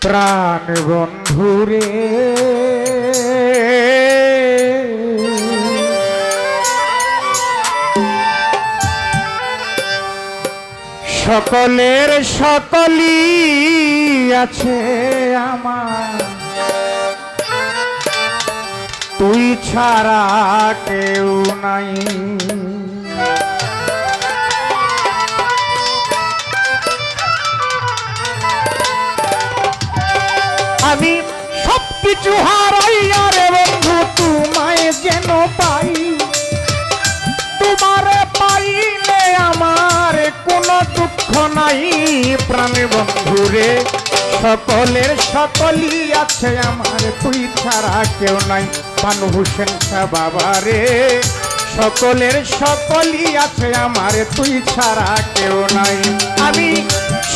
প্রাণ বন্ধুরে সকলের সকলই আছে আমার, তুই ছাড়া কেউ নাই। আমি সবকিছু হারাইয়া রে বন্ধু তোমায় যেন পাই, তোমারে পাইলে আমার কোনো দুঃখ নাই। প্রাণ বন্ধুরে সকলের সকলই আছে আমার, তুই ছাড়া কেউ নাই। বানু হোসেন শাহ বাবা রে সকলের সকলই আছে আমার, তুই ছাড়া কেউ নাই। আমি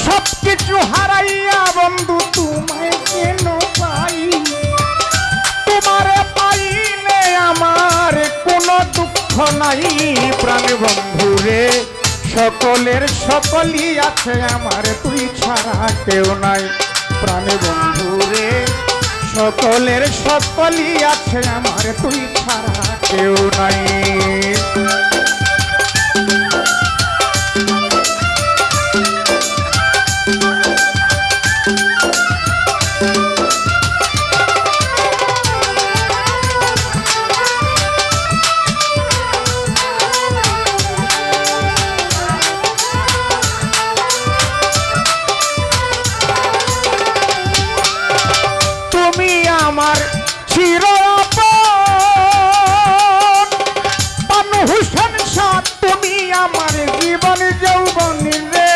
সবকিছু হারাইয়া বন্ধু তোমায় কেন পাই, তোমারে পাইলে আমার কোনো দুঃখ নাই। প্রাণ বন্ধুরে সকলের সকলই আছে আমার, তুই ছাড়া কেউ নাই। প্রাণ বন্ধুরে সকলের সকলই আছে আমার, তুই ছাড়া কেউ নাই। তুমি আমার চির আপন, বানু হোসেন শাহ তুমি আমার জীবন যৌবন রে।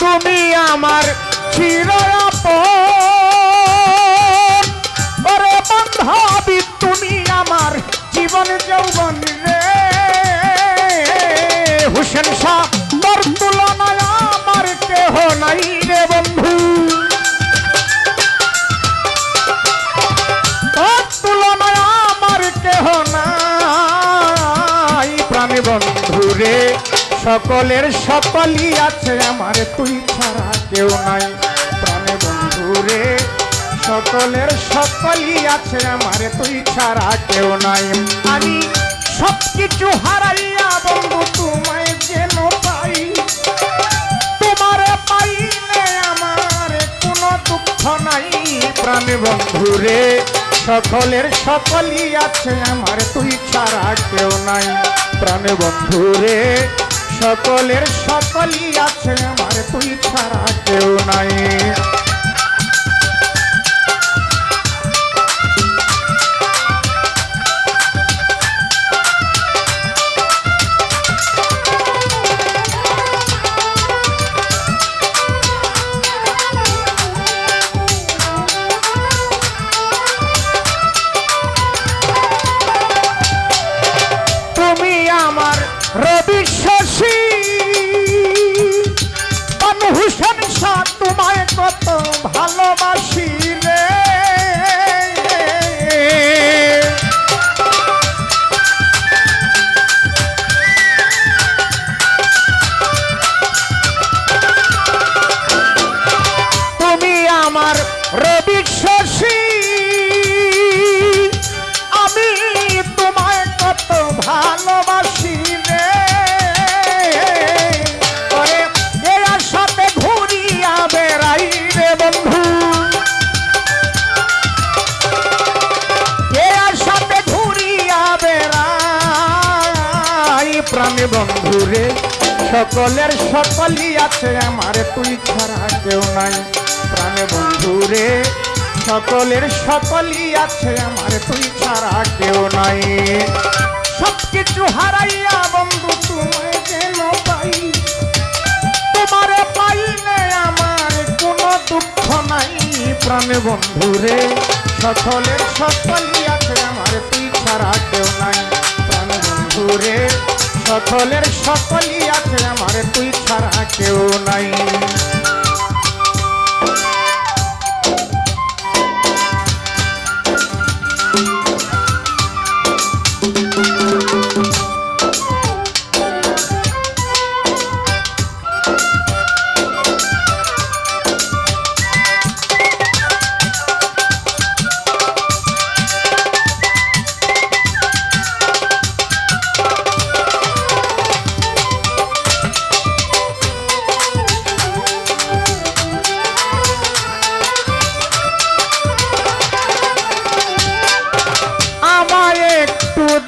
তুমি আমার চির আপন, ওরে বান্ধবী তুমি আমার জীবন যৌবন রে। হোসেন শাহ তোর তুলনায় আমার কেহ নাই রে বন্ধু, তোর তুলনায় আমার কেহ নাই। প্রাণ বন্ধু রে সকলের সকলই আছে আমার, তুই ছাড়া কেউ নাই। প্রাণ বন্ধু রে সকলের সকলই আছে আমার, তুই ছাড়া কেউ নাই। আমি সবকিছু হারাইয়া বন্ধু তোমায় যেন পাই, তোমারে পাইলে আমার কোনো দুঃখ নাই। প্রাণ বন্ধু রে সকলের সকলই আছে আমার, তুই ছাড়া কেউ নাই। প্রাণ বন্ধু রে সকলের সকলই আছে আমার, তুই ছাড়া কেউ নাই। তুমি আমার রবি শশী, বানু হোসেন শাহ তোমায় কত ভালোবাসি রে। তুমি আমার রবি শশী, আমি তোমায় কত ভালোবাসি রে। ওরে এর সাথে ঘুরিয়া বেড়াই রে বন্ধু, এর সাথে ঘুরিয়া বেড়াই। প্রাণ বন্ধু রে সকলের সকলই আছে আমার, তুই ছাড়া কেউ নাই। প্রাণ বন্ধু রে সকলের সকলই আছে আমার, তুই ছাড়া কেউ নাই। সবকিছু হারাইয়া বন্ধু তোমায় যেন পাই, তোমারে পাইলে আমার কোনো দুঃখ নাই। প্রাণ বন্ধু রে সকলের সকলই আছে আমার, তুই ছাড়া কেউ নাই। প্রাণ বন্ধু রে সকলের সকলই আছে আমার, তুই ছাড়া কেউ নাই।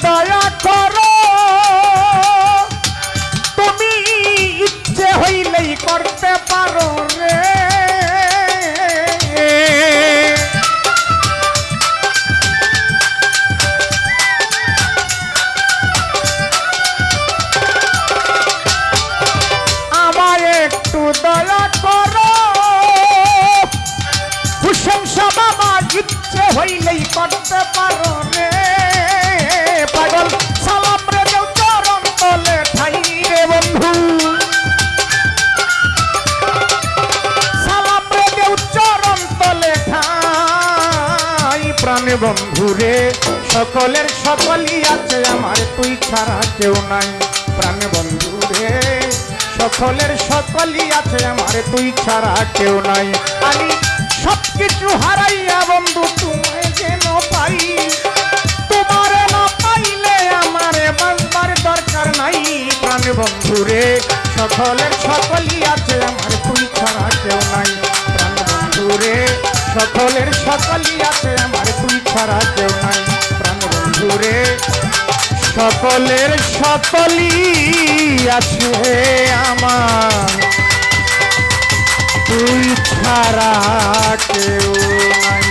দয়া করো, তুমি ইচ্ছে হইলেই করতে পারো রে। আমায় একটু দয়া করো, হুসেন শাহ বাবা ইচ্ছে হইলেই করতে পারো রে। পাগল সালাম রে দেও চরণ তলে ঠাই রে বন্ধু, সালাম রে দেও চরণ তলে ঠাই। প্রাণে বন্ধু রে সকলের সকলই আছে, আমার তুই ছাড়া কেউ নাই। প্রাণে বন্ধু রে সকলের সকলই আছে, আমার তুই ছাড়া কেউ নাই। আমি সবকিছু হারাইয়া বন্ধু তোমায় যেন পাই, তোমারে না পাইলে আমারে বাঁচবার দরকার নাই। প্রাণে বন্ধু রে সকলের সকলই আছে, আমার তুই ছাড়া কেউ নাই। প্রাণে বন্ধু রে সকলের সকলই আছে, আমার তুই ছাড়া কেউ নাই। প্রাণে বন্ধু রে সকলের সকলই আছে, আমার তুই ছাড়া কেউ নাই।